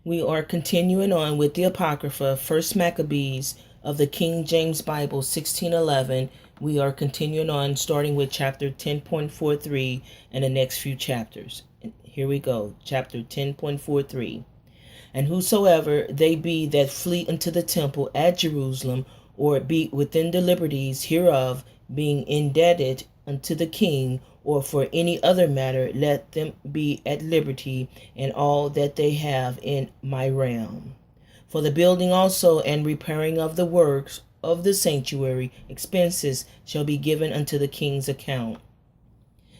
We are continuing on with the Apocrypha, First Maccabees of the King James Bible, 1611. We are continuing on, starting with chapter 10.43 and the next few chapters. And here we go, chapter 10.43. And whosoever they be that flee unto the temple at Jerusalem, or be within the liberties hereof, being indebted unto the king, or for any other matter, let them be at liberty, and all that they have in my realm. For the building also and repairing of the works of the sanctuary, expenses shall be given unto the king's account.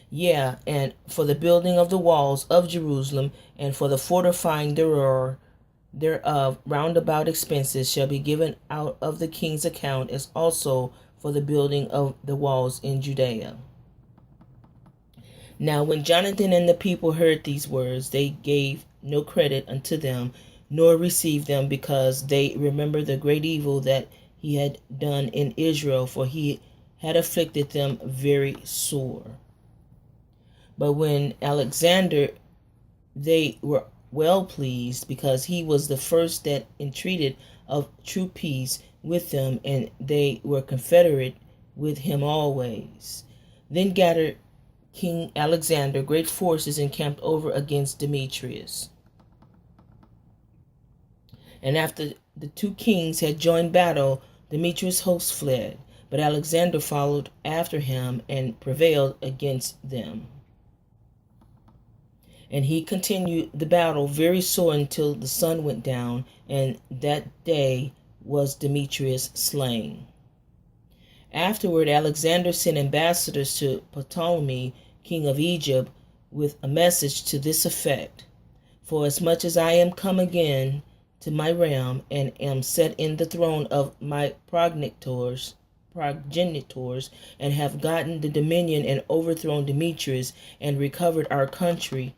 Yeah, and for the building of the walls of Jerusalem, and for the fortifying thereof roundabout expenses shall be given out of the king's account, as also for the building of the walls in Judea. Now when Jonathan and the people heard these words, they gave no credit unto them, nor received them, because they remembered the great evil that he had done in Israel, for he had afflicted them very sore. But when Alexander, they were well pleased, because he was the first that entreated of true peace with them, and they were confederate with him always. Then gathered King Alexander great forces encamped over against Demetrius. And after the two kings had joined battle, Demetrius' host fled, but Alexander followed after him and prevailed against them. And he continued the battle very sore until the sun went down, and that day was Demetrius slain. Afterward, Alexander sent ambassadors to Ptolemy, king of Egypt, with a message to this effect: For as much as I am come again to my realm, and am set in the throne of my progenitors, and have gotten the dominion and overthrown Demetrius, and recovered our country.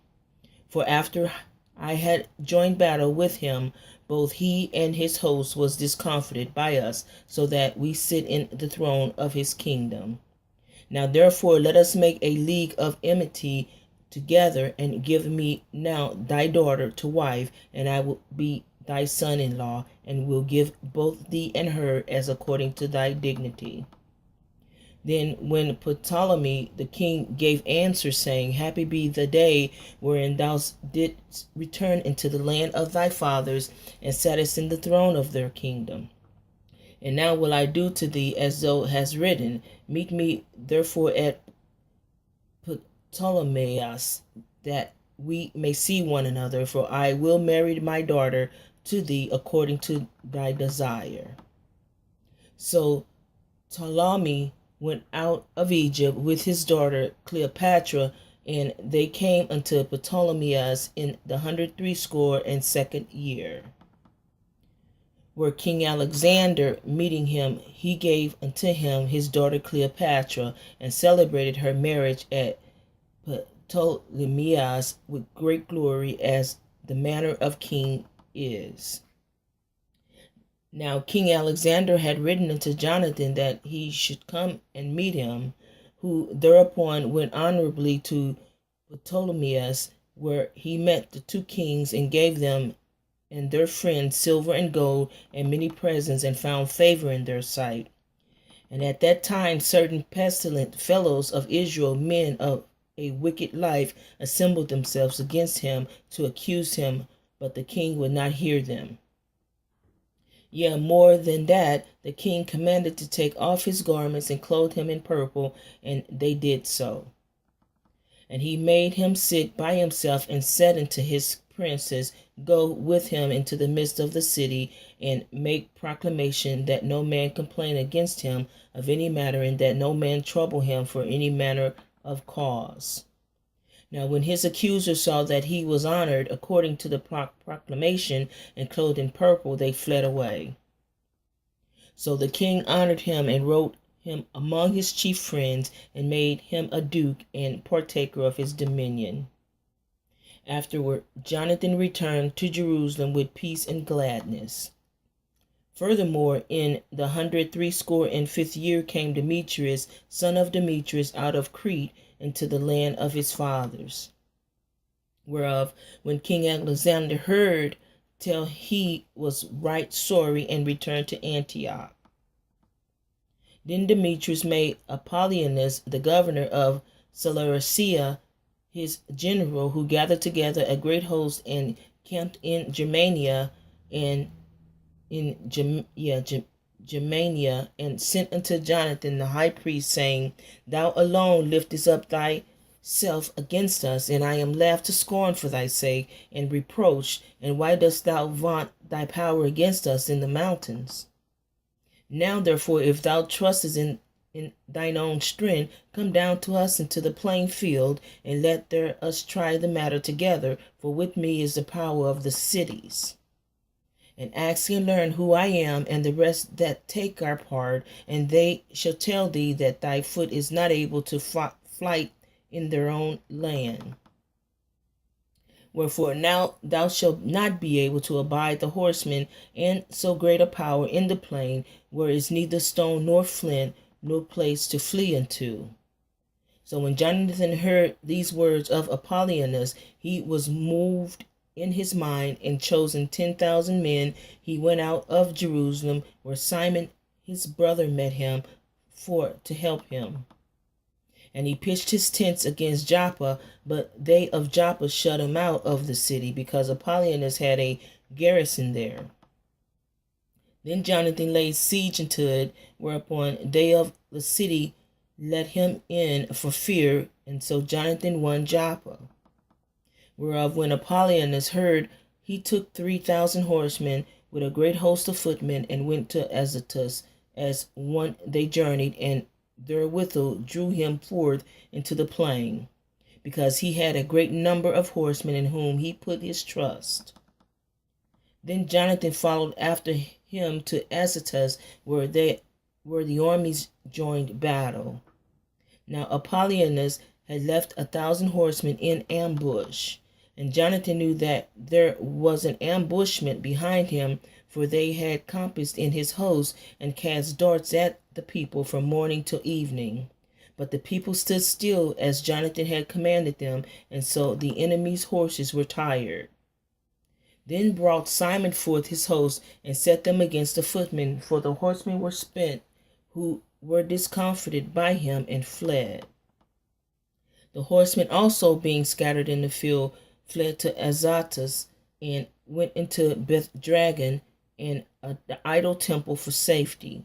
For after I had joined battle with him, both he and his host was discomfited by us, so that we sit in the throne of his kingdom. Now therefore let us make a league of enmity together, and give me now thy daughter to wife, and I will be thy son-in-law, and will give both thee and her as according to thy dignity. Then when Ptolemy the king gave answer, saying, Happy be the day wherein thou didst return into the land of thy fathers, and sattest in the throne of their kingdom. And now will I do to thee as thou hast written. Meet me therefore at Ptolemais, that we may see one another, for I will marry my daughter to thee according to thy desire. So Ptolemy went out of Egypt with his daughter Cleopatra, and they came unto Ptolemais in the 162nd year. Where King Alexander, meeting him, he gave unto him his daughter Cleopatra, and celebrated her marriage at Ptolemais with great glory, as the manner of king is. Now King Alexander had written unto Jonathan that he should come and meet him, who thereupon went honorably to Ptolemais, where he met the two kings, and gave them and their friends silver and gold and many presents, and found favor in their sight. And at that time certain pestilent fellows of Israel, men of a wicked life, assembled themselves against him to accuse him, but the king would not hear them. Yea, more than that, the king commanded to take off his garments and clothe him in purple, and they did so. And he made him sit by himself, and said unto his princes, Go with him into the midst of the city, and make proclamation that no man complain against him of any matter, and that no man trouble him for any manner of cause. Now when his accusers saw that he was honored according to the proclamation, and clothed in purple, they fled away. So the king honored him, and wrote him among his chief friends, and made him a duke and partaker of his dominion. Afterward, Jonathan returned to Jerusalem with peace and gladness. Furthermore, in the 165th year came Demetrius, son of Demetrius, out of Crete into the land of his fathers. Whereof, when King Alexander heard, till he was right sorry and returned to Antioch. Then Demetrius made Apollonius the governor of Seleucia his general, who gathered together a great host and camped in Germania and Germania, and sent unto Jonathan the high priest, saying, Thou alone liftest up thyself against us, and I am laughed to scorn for thy sake, and reproached. And why dost thou vaunt thy power against us in the mountains? Now therefore, if thou trustest in thine own strength, come down to us into the plain field, and let us try the matter together, for with me is the power of the cities. And ask and learn who I am, and the rest that take our part, and they shall tell thee that thy foot is not able to flight in their own land. Wherefore now thou shalt not be able to abide the horsemen, and so great a power in the plain, where is neither stone nor flint, nor place to flee unto. So when Jonathan heard these words of Apollonius, he was moved in his mind, and chosen 10,000 men. He went out of Jerusalem, where Simon his brother met him, to help him. And he pitched his tents against Joppa, but they of Joppa shut him out of the city, because Apollonius had a garrison there. Then Jonathan laid siege unto it, whereupon they of the city let him in for fear, and so Jonathan won Joppa. Whereof when Apollonius heard, he took 3,000 horsemen with a great host of footmen, and went to Azotus. As one they journeyed, and therewithal drew him forth into the plain, because he had a great number of horsemen in whom he put his trust. Then Jonathan followed after him to Azotus, where the armies joined battle. Now Apollonius had left 1,000 horsemen in ambush, and Jonathan knew that there was an ambushment behind him, for they had compassed in his host, and cast darts at the people from morning till evening. But the people stood still as Jonathan had commanded them, and so the enemy's horses were tired. Then brought Simon forth his host, and set them against the footmen, for the horsemen were spent, who were discomfited by him, and fled. The horsemen also, being scattered in the field, fled to Azotus, and went into Beth-dragon and the idol temple for safety.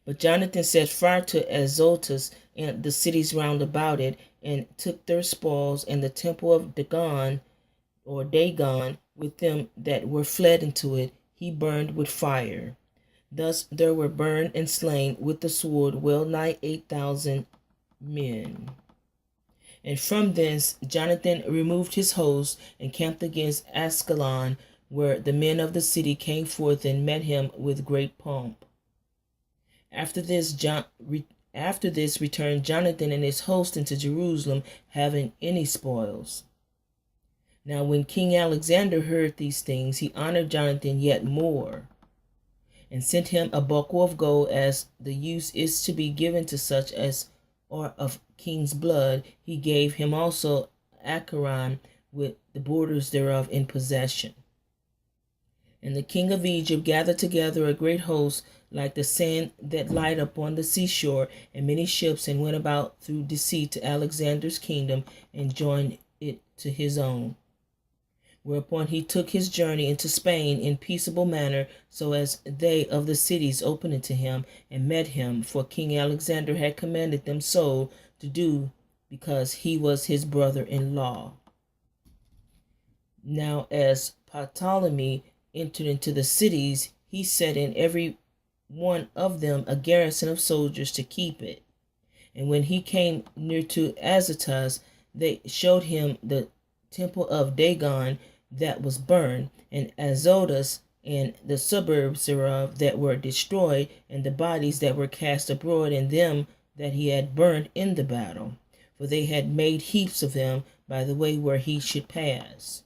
But Jonathan set fire to Azotus and the cities round about it, and took their spoils, and the temple of Dagon with them that were fled into it, he burned with fire. Thus there were burned and slain with the sword well nigh 8,000 men. And from thence Jonathan removed his host, and camped against Ascalon, where the men of the city came forth and met him with great pomp. After this returned Jonathan and his host into Jerusalem, having any spoils. Now when King Alexander heard these things, he honored Jonathan yet more, and sent him a buckle of gold, as the use is to be given to such as are of king's blood. He gave him also Acharon with the borders thereof in possession. And the king of Egypt gathered together a great host, like the sand that light upon the seashore, and many ships, and went about through deceit to Alexander's kingdom, and joined it to his own. Whereupon he took his journey into Spain in peaceable manner, so as they of the cities opened it to him, and met him, for King Alexander had commanded them so to do, because he was his brother-in-law. Now as Ptolemy entered into the cities, he set in every one of them a garrison of soldiers to keep it. And when he came near to Azotus, they showed him the temple of Dagon that was burned, and Azotus, and the suburbs thereof that were destroyed, and the bodies that were cast abroad, and them that he had burned in the battle, for they had made heaps of them by the way where he should pass.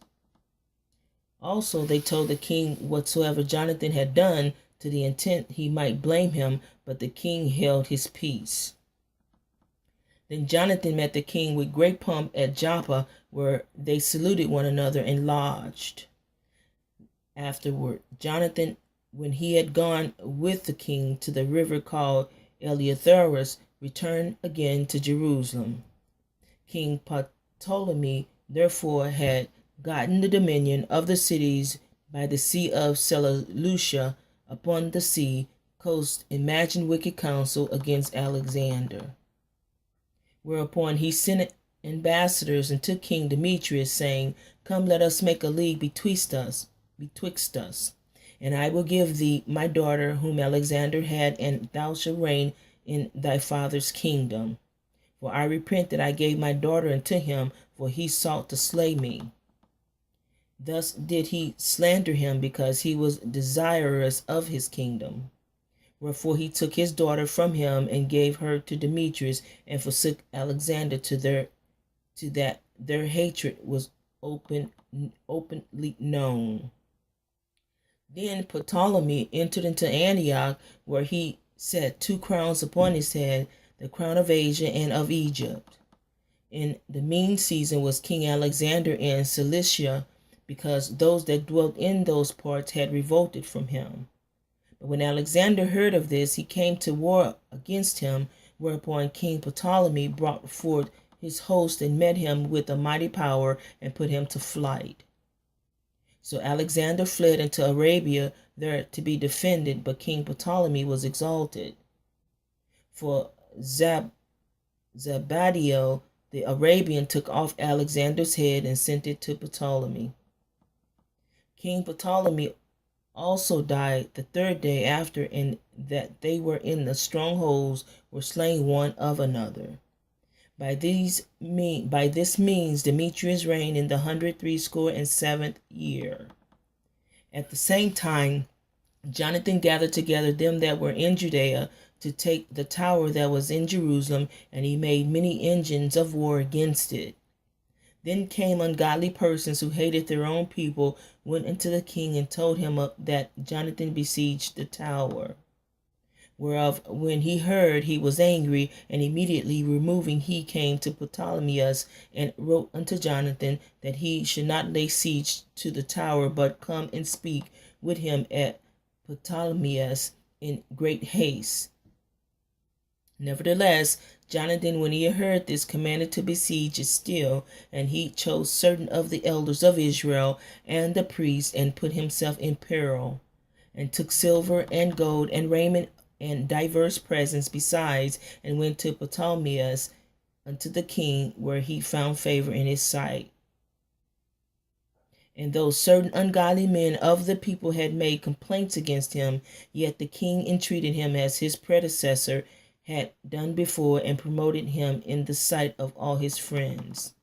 Also they told the king whatsoever Jonathan had done, to the intent he might blame him, but the king held his peace. Then Jonathan met the king with great pomp at Joppa, where they saluted one another and lodged. afterward. Jonathan, when he had gone with the king to the river called Eleutherus, returned again to Jerusalem. King Ptolemy therefore had gotten the dominion of the cities by the sea of Seleucia upon the sea coast, imagined wicked counsel against Alexander. Whereupon he sent ambassadors unto King Demetrius, saying, Come, let us make a league betwixt us, and I will give thee my daughter whom Alexander had, and thou shalt reign in thy father's kingdom. For I repent that I gave my daughter unto him, for he sought to slay me. Thus did he slander him, because he was desirous of his kingdom. Wherefore he took his daughter from him and gave her to Demetrius, and forsook Alexander to that their hatred was openly known. Then Ptolemy entered into Antioch, where he set 2 crowns upon his head, the crown of Asia and of Egypt. In the mean season was King Alexander in Cilicia, because those that dwelt in those parts had revolted from him. But when Alexander heard of this, he came to war against him, whereupon King Ptolemy brought forth his host and met him with a mighty power and put him to flight. So Alexander fled into Arabia, there to be defended, but King Ptolemy was exalted. For Zabadiel the Arabian took off Alexander's head and sent it to Ptolemy. King Ptolemy also died the 3rd day after, and that they were in the strongholds were slain one of another. By this means Demetrius reigned in the 167th year. At the same time, Jonathan gathered together them that were in Judea to take the tower that was in Jerusalem, and he made many engines of war against it. Then came ungodly persons who hated their own people, went unto the king and told him that Jonathan besieged the tower. Whereof when he heard, he was angry, and immediately removing, he came to Ptolemais and wrote unto Jonathan that he should not lay siege to the tower, but come and speak with him at Ptolemais in great haste. Nevertheless, Jonathan, when he heard this, commanded to besiege it still, and he chose certain of the elders of Israel and the priests, and put himself in peril, and took silver and gold and raiment and divers presents besides, and went to Ptolemais unto the king, where he found favor in his sight. And though certain ungodly men of the people had made complaints against him, yet the king entreated him as his predecessor had done before, and promoted him in the sight of all his friends,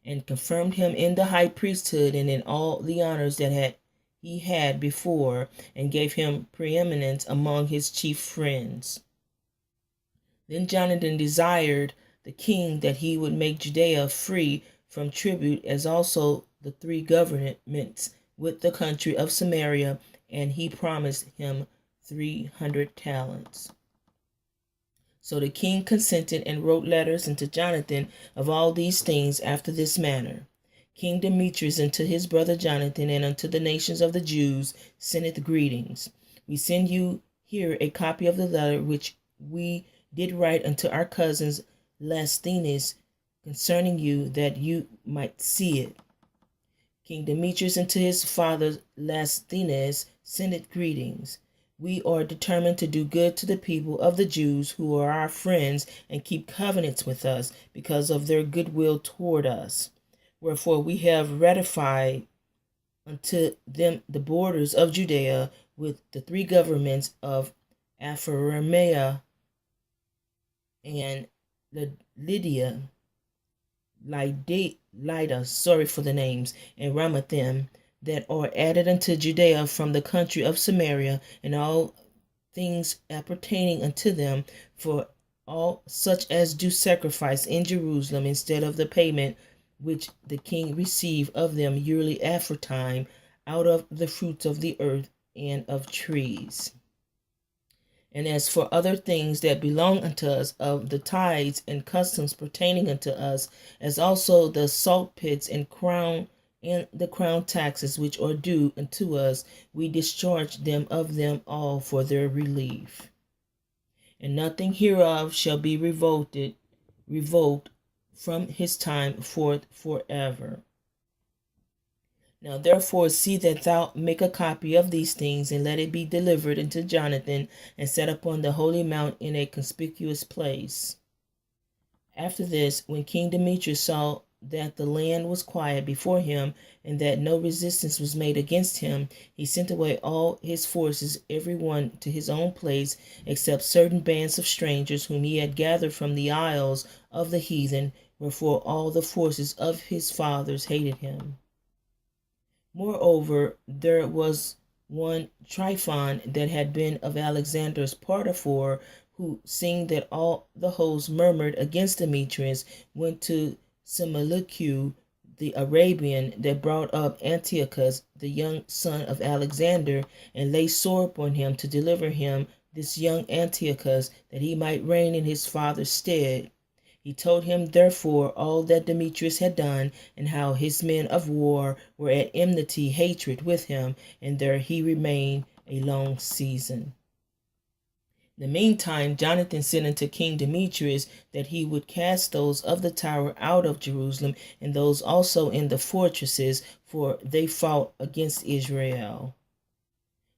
and confirmed him in the high priesthood and in all the honors that he had before, and gave him preeminence among his chief friends. Then Jonathan desired the king that he would make Judea free from tribute, as also the 3 governments with the country of Samaria, and he promised him 300 talents. So the king consented, and wrote letters unto Jonathan of all these things after this manner. King Demetrius unto his brother Jonathan, and unto the nations of the Jews, sendeth greetings. We send you here a copy of the letter which we did write unto our cousins Lasthenes concerning you, that you might see it. King Demetrius unto his father Lasthenes sendeth greetings. We are determined to do good to the people of the Jews, who are our friends, and keep covenants with us, because of their goodwill toward us. Wherefore we have ratified unto them the borders of Judea, with the 3 governments of Aphoramea and Lydia, sorry for the names, and Ramathaim, that are added unto Judea from the country of Samaria, and all things appertaining unto them, for all such as do sacrifice in Jerusalem, instead of the payment which the king received of them yearly aforetime, out of the fruits of the earth and of trees. And as for other things that belong unto us, of the tithes and customs pertaining unto us, as also the salt pits and and the crown taxes which are due unto us, we discharge them of them all for their relief. And nothing hereof shall be revoked from his time forth forever. Now therefore see that thou make a copy of these things, and let it be delivered unto Jonathan, and set upon the holy mount in a conspicuous place. After this, when King Demetrius saw that the land was quiet before him, and that no resistance was made against him, he sent away all his forces, every one to his own place, except certain bands of strangers whom he had gathered from the isles of the heathen, wherefore all the forces of his fathers hated him. Moreover, there was one Tryphon that had been of Alexander's party, who, seeing that all the host murmured against Demetrius, went to Similucu the Arabian, that brought up Antiochus, the young son of Alexander, and lay sore upon him to deliver him this young Antiochus, that he might reign in his father's stead. He told him therefore all that Demetrius had done, and how his men of war were at enmity hatred with him, and there he remained a long season. In the meantime, Jonathan sent unto King Demetrius that he would cast those of the tower out of Jerusalem, and those also in the fortresses, for they fought against Israel.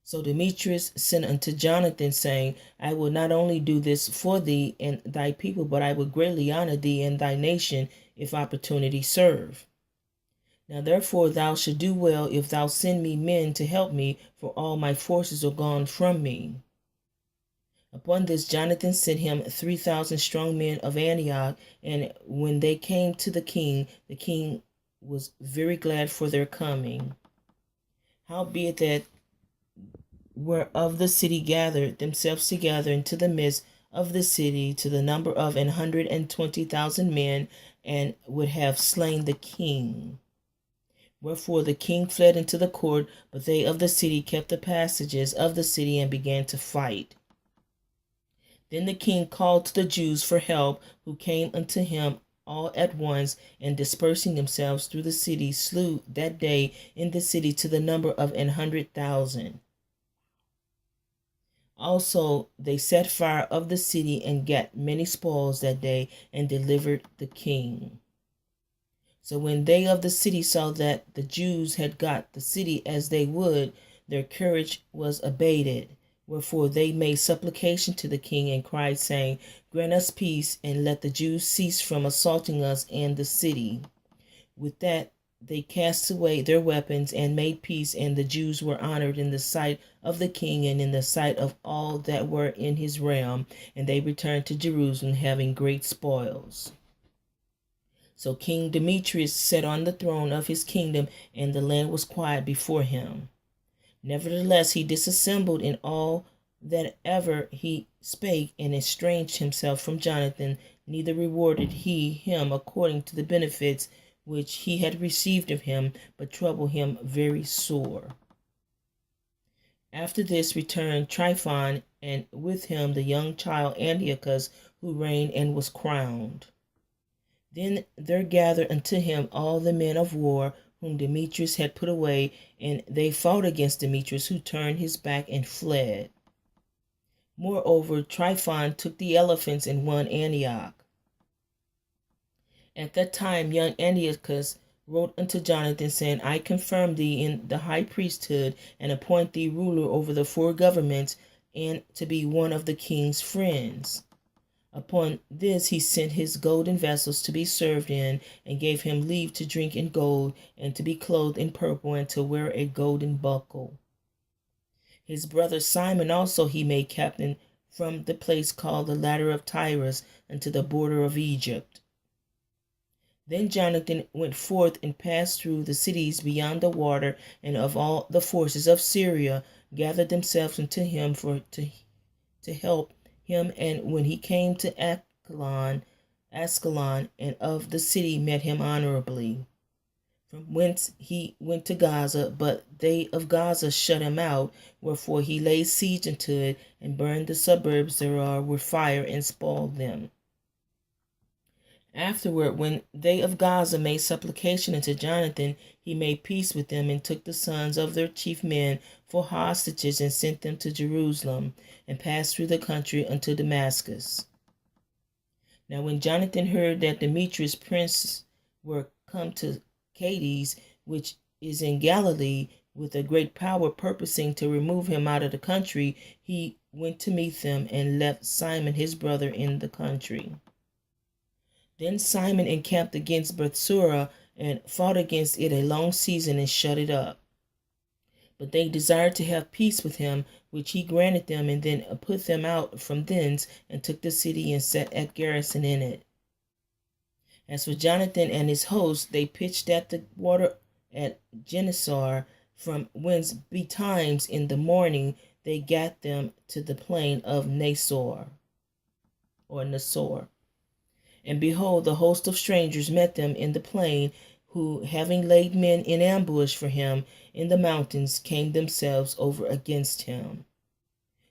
So Demetrius sent unto Jonathan, saying, I will not only do this for thee and thy people, but I will greatly honor thee and thy nation, if opportunity serve. Now therefore thou should do well if thou send me men to help me, for all my forces are gone from me. Upon this Jonathan sent him 3,000 strong men of Antioch, and when they came to the king was very glad for their coming. Howbeit that were of the city gathered themselves together into the midst of the city to the number of 120,000 men, and would have slain the king. Wherefore the king fled into the court, but they of the city kept the passages of the city and began to fight. Then the king called to the Jews for help, who came unto him all at once, and dispersing themselves through the city, slew that day in the city to the number of 100,000. Also they set fire of the city and got many spoils that day, and delivered the king. So when they of the city saw that the Jews had got the city as they would, their courage was abated. Wherefore they made supplication to the king, and cried, saying, Grant us peace, and let the Jews cease from assaulting us and the city. With that they cast away their weapons and made peace, and the Jews were honored in the sight of the king and in the sight of all that were in his realm, and they returned to Jerusalem, having great spoils. So King Demetrius sat on the throne of his kingdom, and the land was quiet before him. Nevertheless he dissembled in all that ever he spake, and estranged himself from Jonathan, neither rewarded he him according to the benefits which he had received of him, but troubled him very sore. After this returned Tryphon, and with him the young child Antiochus, who reigned and was crowned. Then there gathered unto him all the men of war whom Demetrius had put away, and they fought against Demetrius, who turned his back and fled. Moreover, Tryphon took the elephants and won Antioch. At that time young Antiochus wrote unto Jonathan, saying, I confirm thee in the high priesthood, and appoint thee ruler over the four governments, and to be one of the king's friends. Upon this he sent his golden vessels to be served in, and gave him leave to drink in gold, and to be clothed in purple, and to wear a golden buckle. His brother Simon also he made captain from the place called the Ladder of Tyrus unto the border of Egypt. Then Jonathan went forth and passed through the cities beyond the water, and of all the forces of Syria gathered themselves unto him to help him. And when he came to Ascalon, and of the city met him honorably. From whence he went to Gaza, but they of Gaza shut him out, wherefore he laid siege unto it, and burned the suburbs thereof with fire, and spoiled them. Afterward, when they of Gaza made supplication unto Jonathan, he made peace with them, and took the sons of their chief men for hostages, and sent them to Jerusalem, and passed through the country unto Damascus. Now when Jonathan heard that Demetrius prince were come to Cades, which is in Galilee, with a great power, purposing to remove him out of the country, he went to meet them, and left Simon his brother in the country. Then Simon encamped against Bethsura, and fought against it a long season, and shut it up. But they desired to have peace with him, which he granted them, and then put them out from thence, and took the city, and set at garrison in it. As for Jonathan and his host, they pitched at the water at Genesar, from whence betimes in the morning they gat them to the plain of Nasor. And behold, the host of strangers met them in the plain, who, having laid men in ambush for him in the mountains, came themselves over against him.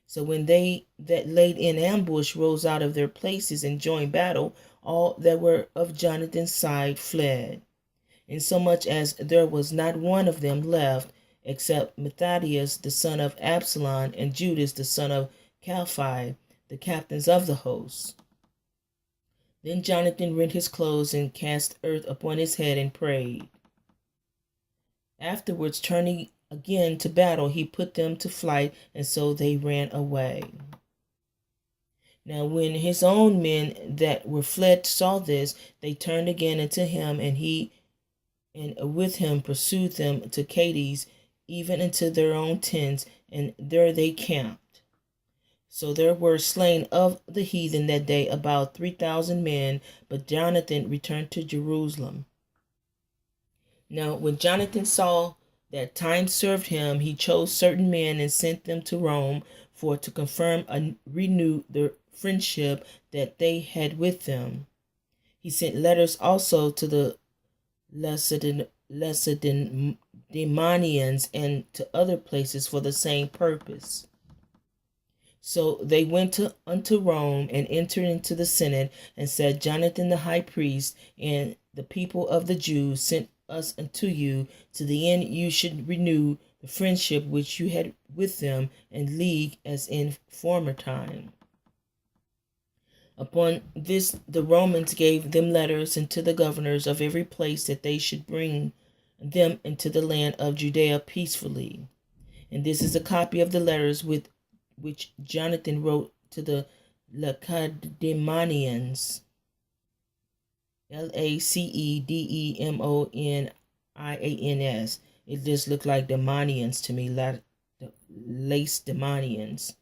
So when they that laid in ambush rose out of their places and joined battle, all that were of Jonathan's side fled, insomuch as there was not one of them left, except Matthias the son of Absalom, and Judas the son of Calphi, the captains of the host. Then Jonathan rent his clothes, and cast earth upon his head, and prayed. Afterwards, turning again to battle, he put them to flight, and so they ran away. Now when his own men that were fled saw this, they turned again unto him, and he and with him pursued them to Cades, even unto their own tents, and there they camped. So there were slain of the heathen that day about 3,000 men, but Jonathan returned to Jerusalem. Now when Jonathan saw that time served him, he chose certain men and sent them to Rome, for to confirm and renew the friendship that they had with them. He sent letters also to the Lacedaemonians and to other places for the same purpose. So they went unto Rome, and entered into the Senate, and said, Jonathan the high priest and the people of the Jews sent us unto you, to the end you should renew the friendship which you had with them, and league as in former time. Upon this the Romans gave them letters unto the governors of every place, that they should bring them into the land of Judea peacefully. And this is a copy of the letters with which Jonathan wrote to the Lacedaemonians, Lacedemonians. It just looked like Demonians to me, Lacedaemonians.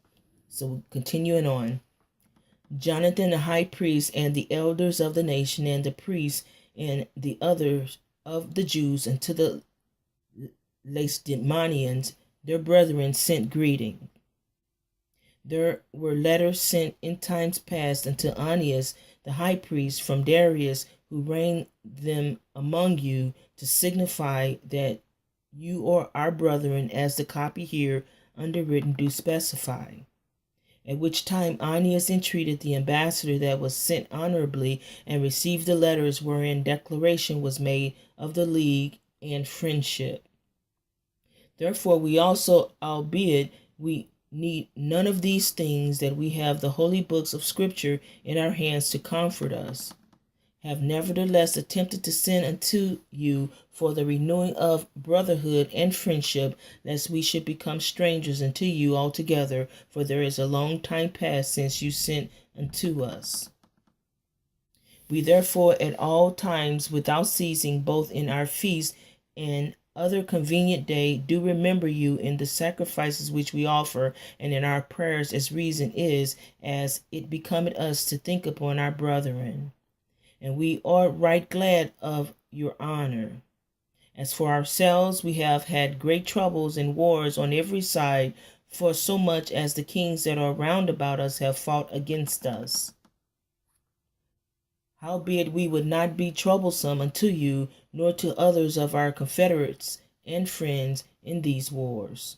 So continuing on. Jonathan the high priest and the elders of the nation, and the priests and the others of the Jews, and to the Lacedaemonians, their brethren, sent greeting. There were letters sent in times past unto Anias the high priest from Darius, who reigned them among you, to signify that you are our brethren, as the copy here underwritten do specify. At which time Anias entreated the ambassador that was sent honorably, and received the letters wherein declaration was made of the league and friendship. Therefore we also, albeit we need none of these things, that we have the holy books of Scripture in our hands to comfort us, have nevertheless attempted to send unto you for the renewing of brotherhood and friendship, lest we should become strangers unto you altogether, for there is a long time past since you sent unto us. We therefore at all times without ceasing, both in our feast and other convenient day, do remember you in the sacrifices which we offer, and in our prayers, as reason is, as it becometh us to think upon our brethren. And we are right glad of your honor. As for ourselves, we have had great troubles and wars on every side, for so much as the kings that are round about us have fought against us. Howbeit we would not be troublesome unto you, nor to others of our confederates and friends in these wars.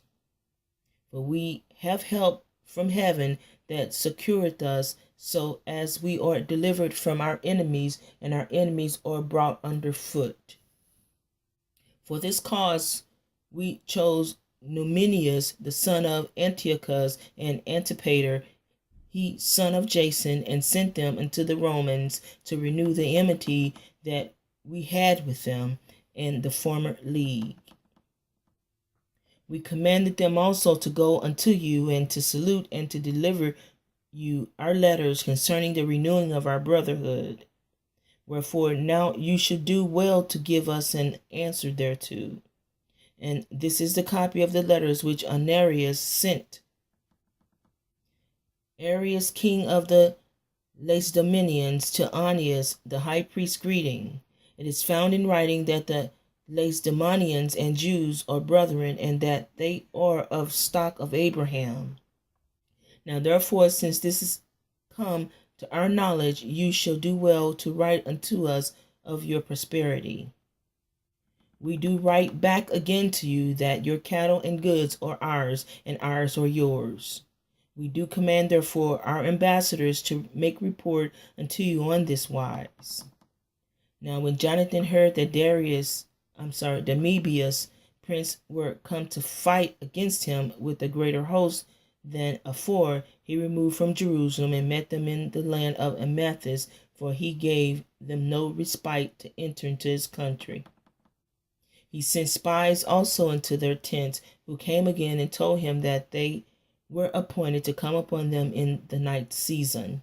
For we have help from heaven that secureth us, so as we are delivered from our enemies, and our enemies are brought under foot. For this cause we chose Numenius, the son of Antiochus, and Antipater, he son of Jason, and sent them unto the Romans to renew the enmity that we had with them in the former league. We commanded them also to go unto you, and to salute and to deliver you our letters concerning the renewing of our brotherhood. Wherefore now you should do well to give us an answer thereto. And this is the copy of the letters which Ananias sent Arius, king of the Lacedaemonians, to Onias, the high priest, greeting. It is found in writing that the Lacedaemonians and Jews are brethren, and that they are of stock of Abraham. Now therefore, since this is come to our knowledge, you shall do well to write unto us of your prosperity. We do write back again to you that your cattle and goods are ours, and ours are yours. We do command therefore our ambassadors to make report unto you on this wise. Now when Jonathan heard that Demebius, prince, were come to fight against him with a greater host than afore, he removed from Jerusalem and met them in the land of Amathus, for he gave them no respite to enter into his country. He sent spies also into their tents, who came again and told him that they were appointed to come upon them in the night season.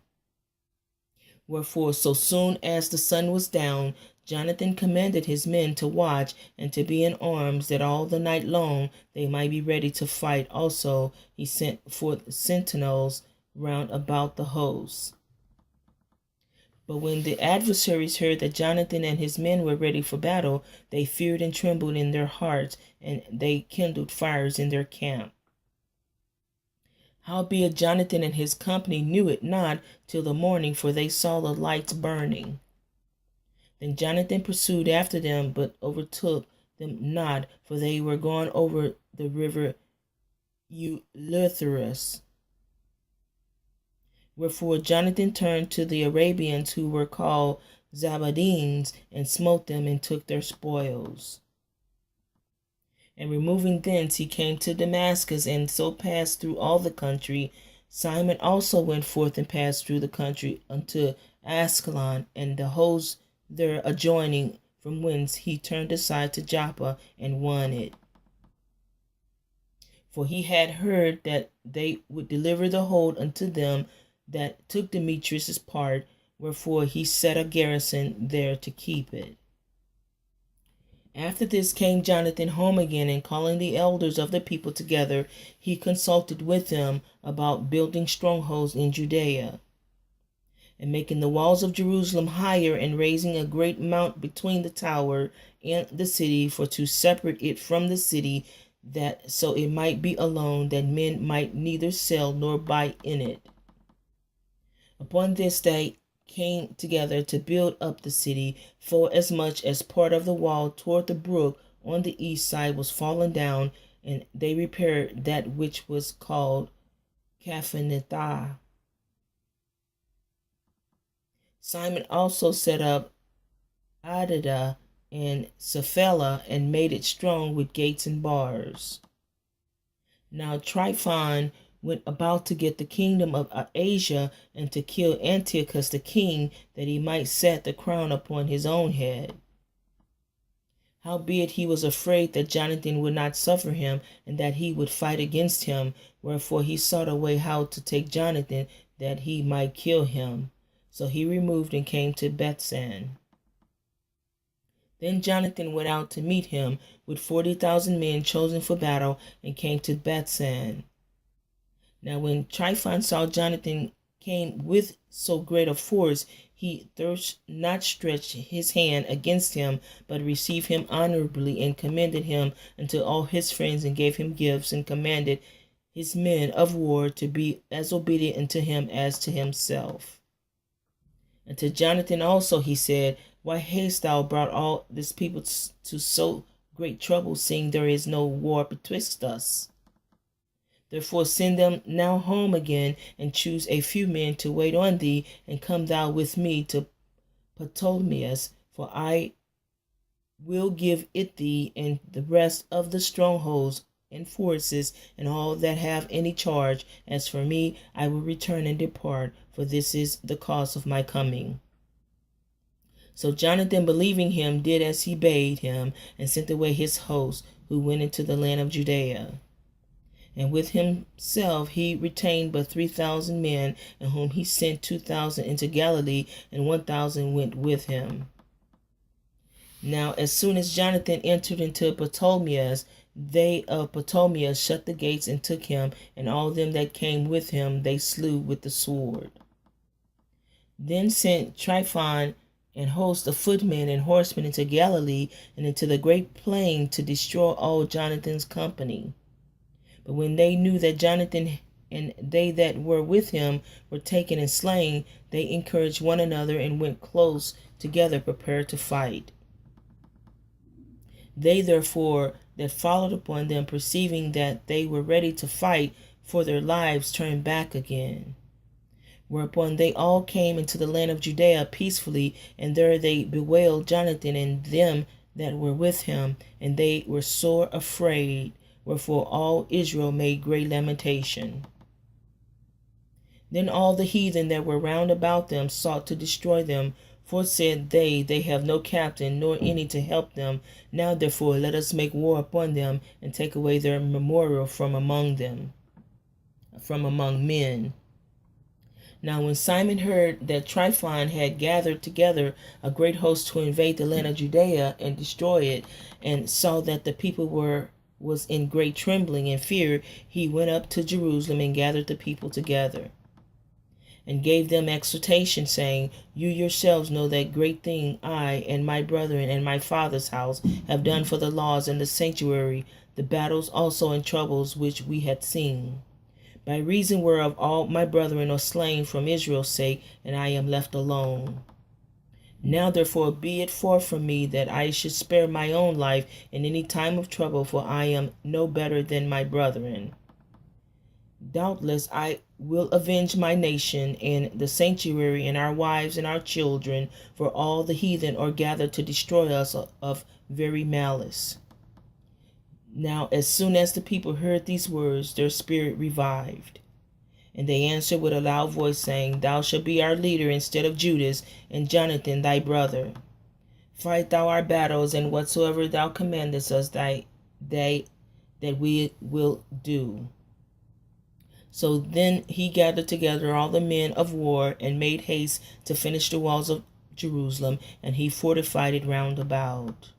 Wherefore, so soon as the sun was down, Jonathan commanded his men to watch and to be in arms, that all the night long they might be ready to fight. Also he sent forth sentinels round about the host. But when the adversaries heard that Jonathan and his men were ready for battle, they feared and trembled in their hearts, and they kindled fires in their camp. Howbeit Jonathan and his company knew it not till the morning, for they saw the lights burning. Then Jonathan pursued after them, but overtook them not, for they were gone over the river Eleutherus. Wherefore Jonathan turned to the Arabians, who were called Zabadines, and smote them and took their spoils. And removing thence, he came to Damascus, and so passed through all the country. Simon also went forth and passed through the country unto Ascalon, and the host there adjoining, from whence he turned aside to Joppa and won it. For he had heard that they would deliver the hold unto them that took Demetrius' part, wherefore he set a garrison there to keep it. After this came Jonathan home again, and calling the elders of the people together, he consulted with them about building strongholds in Judea, and making the walls of Jerusalem higher, and raising a great mount between the tower and the city, for to separate it from the city, that so it might be alone, that men might neither sell nor buy in it. Upon this they came together to build up the city, for as much as part of the wall toward the brook on the east side was fallen down, and they repaired that which was called Caphanethah. Simon also set up Adada and Sapphela, and made it strong with gates and bars. Now Tryphon went about to get the kingdom of Asia, and to kill Antiochus the king, that he might set the crown upon his own head. Howbeit he was afraid that Jonathan would not suffer him, and that he would fight against him. Wherefore he sought a way how to take Jonathan, that he might kill him. So he removed and came to Bethsan. Then Jonathan went out to meet him with 40,000 men chosen for battle, and came to Bethsan. Now when Tryphon saw Jonathan came with so great a force, he durst not stretch his hand against him, but received him honorably, and commended him unto all his friends, and gave him gifts, and commanded his men of war to be as obedient unto him as to himself. And to Jonathan also he said, Why hast thou brought all this people to so great trouble, seeing there is no war betwixt us? Therefore send them now home again, and choose a few men to wait on thee, and come thou with me to Ptolemais, for I will give it thee and the rest of the strongholds and forces and all that have any charge. As for me, I will return and depart, for this is the cause of my coming. So Jonathan, believing him, did as he bade him, and sent away his host, who went into the land of Judea. And with himself he retained but 3,000 men, in whom he sent 2,000 into Galilee, and 1,000 went with him. Now as soon as Jonathan entered into Ptolemais, they of Ptolemais shut the gates and took him, and all them that came with him they slew with the sword. Then sent Tryphon and host of footmen and horsemen into Galilee and into the great plain to destroy all Jonathan's company. But when they knew that Jonathan and they that were with him were taken and slain, they encouraged one another and went close together, prepared to fight. They therefore that followed upon them, perceiving that they were ready to fight for their lives, turned back again. Whereupon they all came into the land of Judea peacefully, and there they bewailed Jonathan and them that were with him, and they were sore afraid. Wherefore all Israel made great lamentation. Then all the heathen that were round about them sought to destroy them, for said they have no captain, nor any to help them. Now therefore let us make war upon them, and take away their memorial from among them, from among men. Now when Simon heard that Tryphon had gathered together a great host to invade the land of Judea and destroy it, and saw that the people was in great trembling and fear, he went up to Jerusalem and gathered the people together, and gave them exhortation, saying, You yourselves know that great thing I and my brethren and my father's house have done for the laws and the sanctuary, the battles also and troubles which we had seen. By reason whereof all my brethren are slain from Israel's sake, and I am left alone. Now therefore be it far from me that I should spare my own life in any time of trouble, for I am no better than my brethren. Doubtless I will avenge my nation and the sanctuary and our wives and our children, for all the heathen are gathered to destroy us of very malice. Now as soon as the people heard these words, their spirit revived. And they answered with a loud voice, saying, Thou shalt be our leader instead of Judas, and Jonathan thy brother. Fight thou our battles, and whatsoever thou commandest us, that we will do. So then he gathered together all the men of war, and made haste to finish the walls of Jerusalem, and he fortified it round about.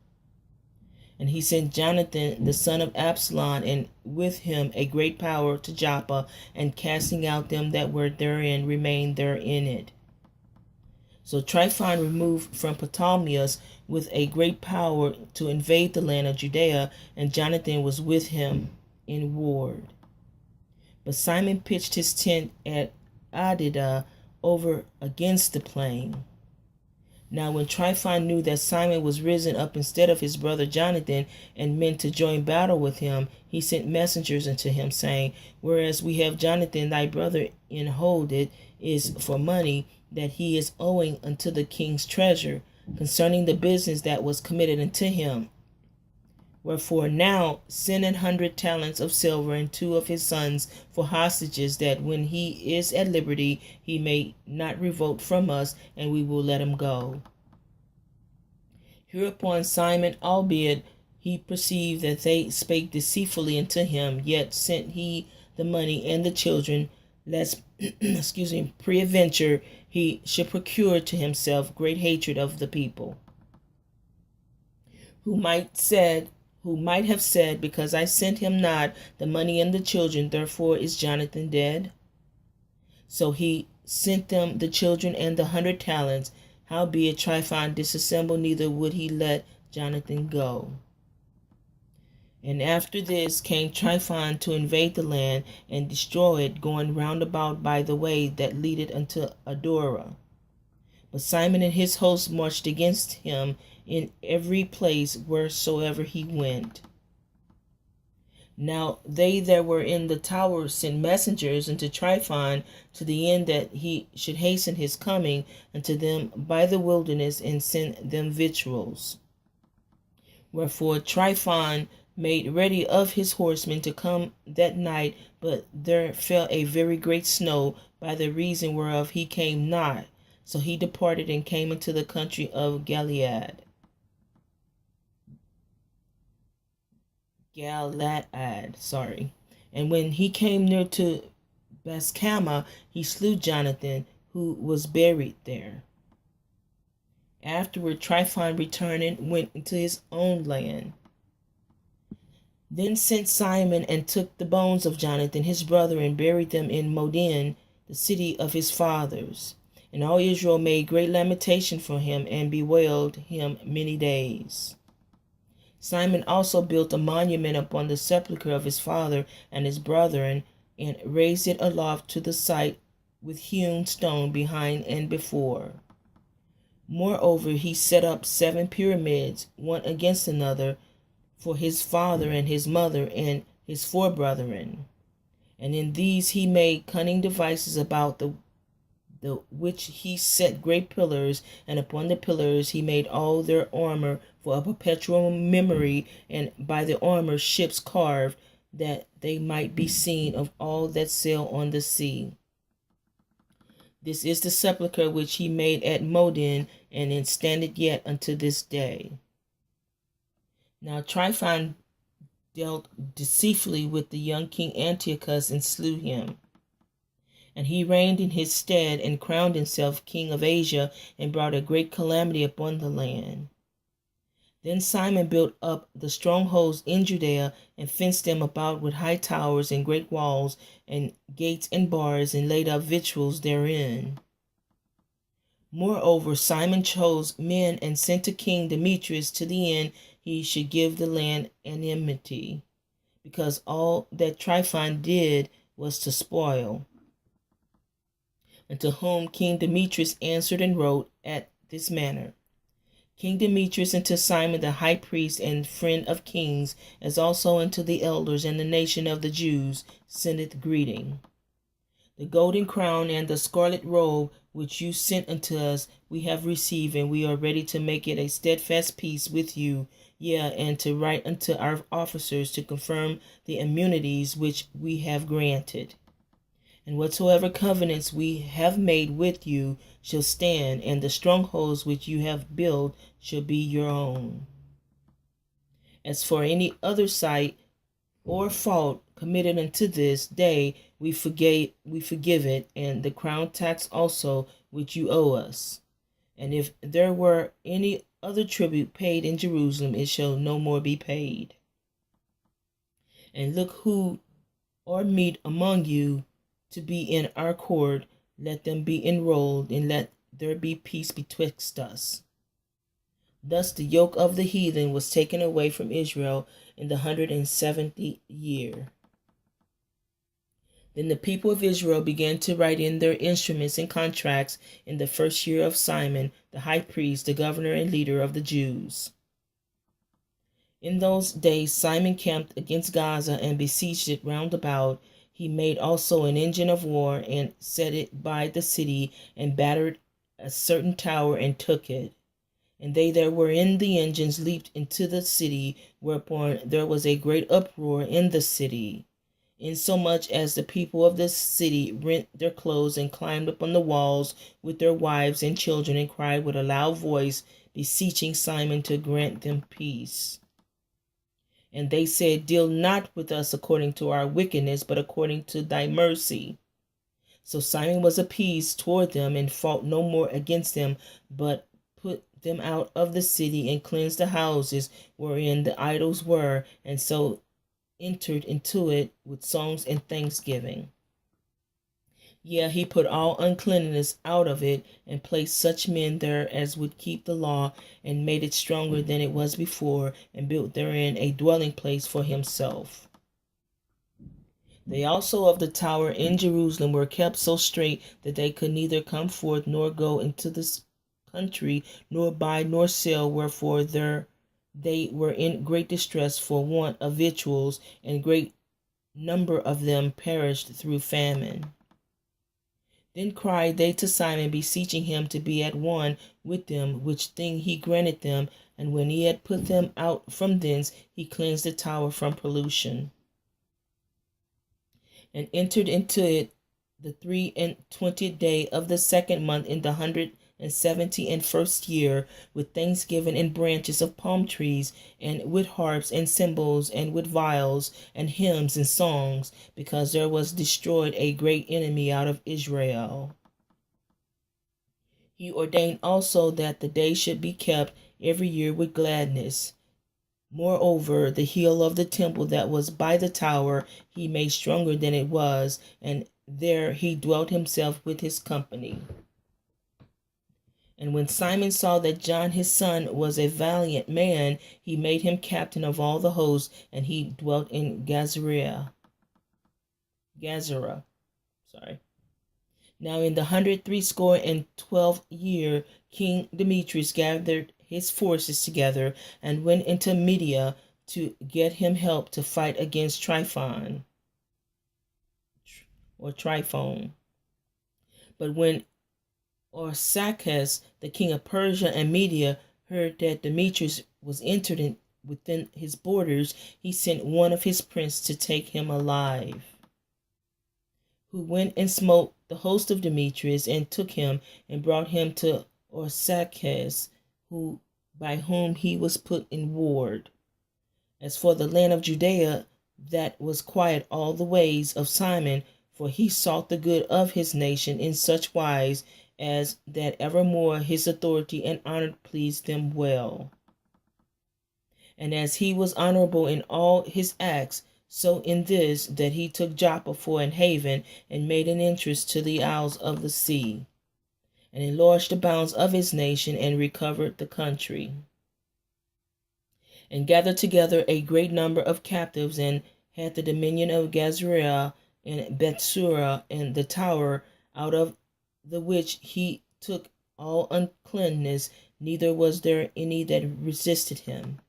And he sent Jonathan the son of Absalom, and with him a great power, to Joppa, and casting out them that were therein, remained there in it. So Tryphon removed from Ptolemais with a great power to invade the land of Judea, and Jonathan was with him in ward. But Simon pitched his tent at Adida over against the plain. Now when Tryphon knew that Simon was risen up instead of his brother Jonathan, and meant to join battle with him, he sent messengers unto him, saying, Whereas we have Jonathan thy brother in hold, it is for money that he is owing unto the king's treasure, concerning the business that was committed unto him. Wherefore now send 100 talents of silver and 2 of his sons for hostages, that when he is at liberty he may not revolt from us, and we will let him go. Hereupon Simon, albeit he perceived that they spake deceitfully unto him, yet sent he the money and the children, lest peradventure he should procure to himself great hatred of the people, who might have said, Because I sent him not the money and the children, therefore is Jonathan dead. So he sent them the children and the 100 talents. Howbeit Tryphon disassembled, neither would he let Jonathan go. And after this came Tryphon to invade the land and destroy it, going round about by the way that leadeth unto Adora. But Simon and his host marched against him in every place wheresoever he went. Now they that were in the tower sent messengers unto Tryphon, to the end that he should hasten his coming unto them by the wilderness, and send them victuals. Wherefore Tryphon made ready of his horsemen to come that night, but there fell a very great snow, by the reason whereof he came not. So he departed and came into the country of Galaad. And when he came near to Bascama, he slew Jonathan, who was buried there. Afterward Tryphon returned and went into his own land. Then sent Simon and took the bones of Jonathan his brother, and buried them in Modin, the city of his fathers. And all Israel made great lamentation for him, and bewailed him many days. Simon also built a monument upon the sepulchre of his father and his brethren, and raised it aloft to the site with hewn stone behind and before. Moreover, he set up 7 pyramids, one against another, for his father and his mother and his 4 brethren. And in these he made cunning devices about the which he set great pillars, and upon the pillars he made all their armor for a perpetual memory, and by the armor ships carved, that they might be seen of all that sail on the sea. This is the sepulchre which he made at Modin, and it standeth yet unto this day. Now Tryphon dealt deceitfully with the young king Antiochus, and slew him. And he reigned in his stead, and crowned himself king of Asia, and brought a great calamity upon the land. Then Simon built up the strongholds in Judea, and fenced them about with high towers and great walls, and gates and bars, and laid up victuals therein. Moreover, Simon chose men, and sent to King Demetrius, to the end he should give the land anonymity, because all that Tryphon did was to spoil. And to whom King Demetrius answered and wrote at this manner: King Demetrius, unto Simon the high priest and friend of kings, as also unto the elders and the nation of the Jews, sendeth greeting. The golden crown and the scarlet robe which you sent unto us we have received, and we are ready to make it a steadfast peace with you, yea, and to write unto our officers to confirm the immunities which we have granted. And whatsoever covenants we have made with you shall stand, and the strongholds which you have built shall be your own. As for any other site or fault committed unto this day, we forgive it, and the crown tax also which you owe us. And if there were any other tribute paid in Jerusalem, it shall no more be paid. And look who are meet among you to be in our court, let them be enrolled, and let there be peace betwixt us. Thus the yoke of the heathen was taken away from Israel in the 170th year. Then the people of Israel began to write in their instruments and contracts in the 1st year of Simon, the high priest, the governor and leader of the Jews. In those days Simon camped against Gaza, and besieged it round about. He made also an engine of war, and set it by the city, and battered a certain tower, and took it. And they that were in the engines leaped into the city, whereupon there was a great uproar in the city, insomuch as the people of the city rent their clothes, and climbed upon the walls with their wives and children, and cried with a loud voice, beseeching Simon to grant them peace. And they said, Deal not with us according to our wickedness, but according to thy mercy. So Simon was appeased toward them, and fought no more against them, but put them out of the city, and cleansed the houses wherein the idols were, and so entered into it with songs and thanksgiving. Yea, he put all uncleanness out of it, and placed such men there as would keep the law, and made it stronger than it was before, and built therein a dwelling place for himself. They also of the tower in Jerusalem were kept so strait that they could neither come forth nor go into this country, nor buy nor sell, wherefore there they were in great distress for want of victuals, and great number of them perished through famine. Then cried they to Simon, beseeching him to be at one with them, which thing he granted them. And when he had put them out from thence, he cleansed the tower from pollution, and entered into it the 23rd day of the second month in the 171st year, with thanksgiving and branches of palm trees, and with harps and cymbals, and with viols and hymns and songs, because there was destroyed a great enemy out of Israel. He ordained also that the day should be kept every year with gladness. Moreover, the heel of the temple that was by the tower he made stronger than it was, and there he dwelt himself with his company. And when Simon saw that John his son was a valiant man, he made him captain of all the host, and he dwelt in Gazara. Now in the 162nd year, King Demetrius gathered his forces together and went into Media to get him help to fight against Tryphon or Tryphon. But when Arsacchus, the king of Persia and Media, heard that Demetrius was entered within his borders, he sent one of his princes to take him alive, who went and smote the host of Demetrius, and took him and brought him to Arsacchus, by whom he was put in ward. As for the land of Judea, that was quiet all the ways of Simon, for he sought the good of his nation in such wise as that evermore his authority and honor pleased them well. And as he was honorable in all his acts, so in this, that he took Joppa for an haven, and made an entrance to the isles of the sea, and enlarged the bounds of his nation, and recovered the country, and gathered together a great number of captives, and had the dominion of Gazara and Bethsura, and the tower, out of the which he took all uncleanness, neither was there any that resisted him.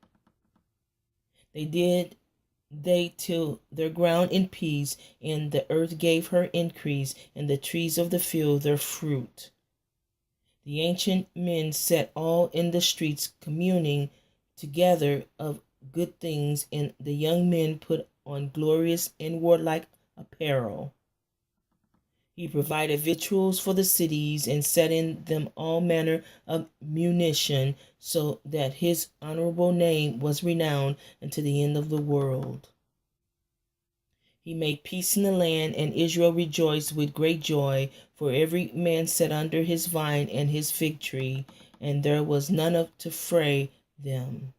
They till their ground in peace, and the earth gave her increase, and the trees of the field their fruit. The ancient men sat all in the streets, communing together of good things, and the young men put on glorious and warlike apparel. He provided victuals for the cities, and set in them all manner of munition, so that his honorable name was renowned unto the end of the world. He made peace in the land, and Israel rejoiced with great joy, for every man sat under his vine and his fig tree, and there was none to fray them.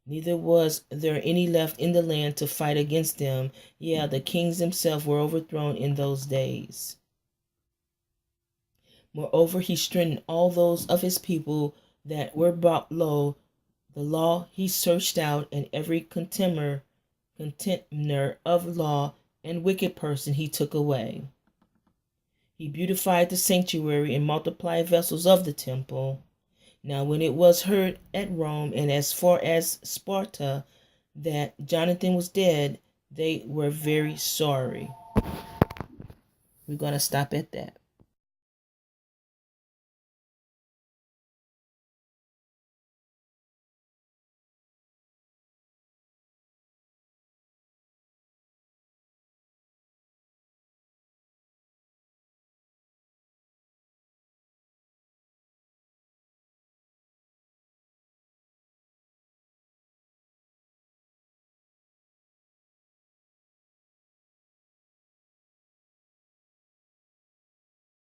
Neither was there any left in the land to fight against them. Yea, the kings themselves were overthrown in those days. Moreover, he strengthened all those of his people that were brought low. The law he searched out, and every contemner of law and wicked person he took away. He beautified the sanctuary, and multiplied vessels of the temple. Now when it was heard at Rome, and as far as Sparta, that Jonathan was dead, they were very sorry. We're going to stop at that.